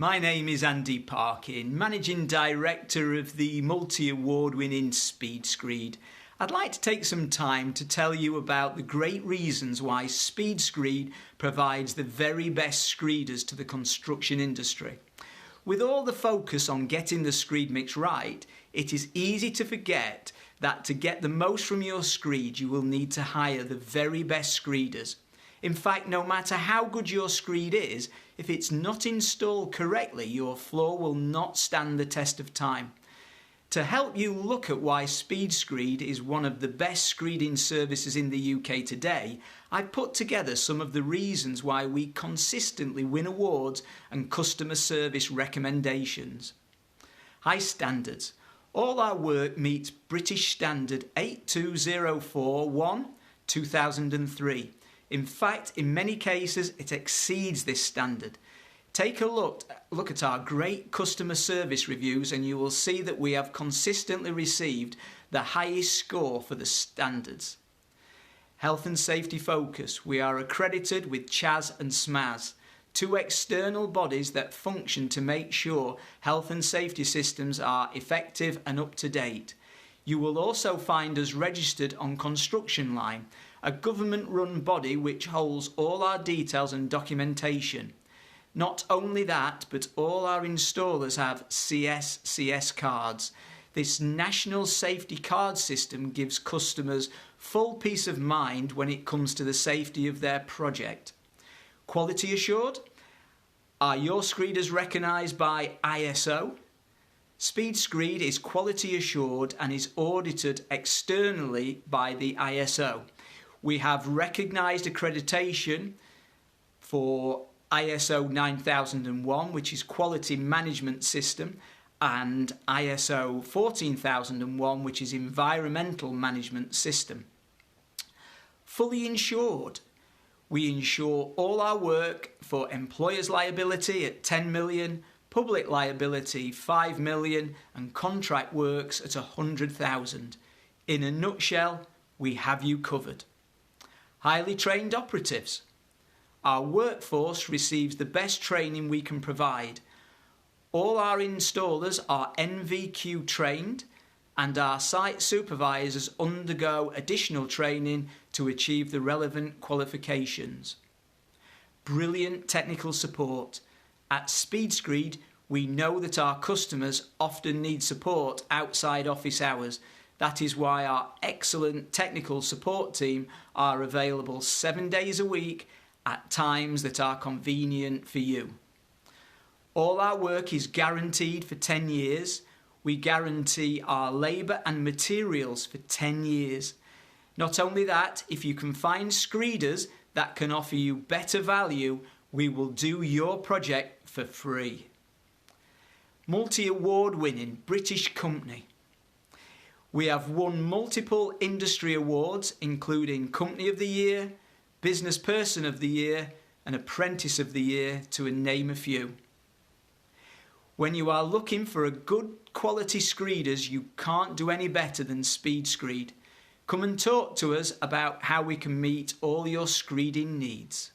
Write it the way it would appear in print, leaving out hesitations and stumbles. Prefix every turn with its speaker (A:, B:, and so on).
A: My name is Andy Parkin, Managing Director of the Multi-Award Winning Speed Screed. I'd like to take some time to tell you about the great reasons why Speed Screed provides the very best screeders to the construction industry. With all the focus on getting the screed mix right, it is easy to forget that to get the most from your screed, you will need to hire the very best screeders. In fact, no matter how good your screed is, if it's not installed correctly, your floor will not stand the test of time. To help you look at why Speed Screed is one of the best screeding services in the UK today, I've put together some of the reasons why we consistently win awards and customer service recommendations. High standards. All our work meets British Standard 82041/2003. In fact, in many cases, it exceeds this standard. Take a look at our great customer service reviews and you will see that we have consistently received the highest score for the standards. Health and safety focus. We are accredited with CHAS and SMAS, two external bodies that function to make sure health and safety systems are effective and up to date. You will also find us registered on Construction Line, a government-run body which holds all our details and documentation. Not only that, but all our installers have CS cards. This national safety card system gives customers full peace of mind when it comes to the safety of their project. Quality assured? Are your screeders recognised by ISO? Speed Screed is quality assured and is audited externally by the ISO. We have recognised accreditation for ISO 9001, which is Quality Management System, and ISO 14001, which is Environmental Management System. Fully insured. We insure all our work for employer's liability at 10 million, public liability 5 million, and contract works at 100,000. In a nutshell, we have you covered. Highly trained operatives. Our workforce receives the best training we can provide. All our installers are NVQ trained and our site supervisors undergo additional training to achieve the relevant qualifications. Brilliant technical support. At Speed Screed, we know that our customers often need support outside office hours. That is why our excellent technical support team are available 7 days a week at times that are convenient for you. All our work is guaranteed for 10 years. We guarantee our labour and materials for 10 years. Not only that, if you can find screeders that can offer you better value, we will do your project for free. Multi-award winning British company. We have won multiple industry awards, including Company of the Year, Business Person of the Year, and Apprentice of the Year, to name a few. When you are looking for a good quality screeders, you can't do any better than Speed Screed. Come and talk to us about how we can meet all your screeding needs.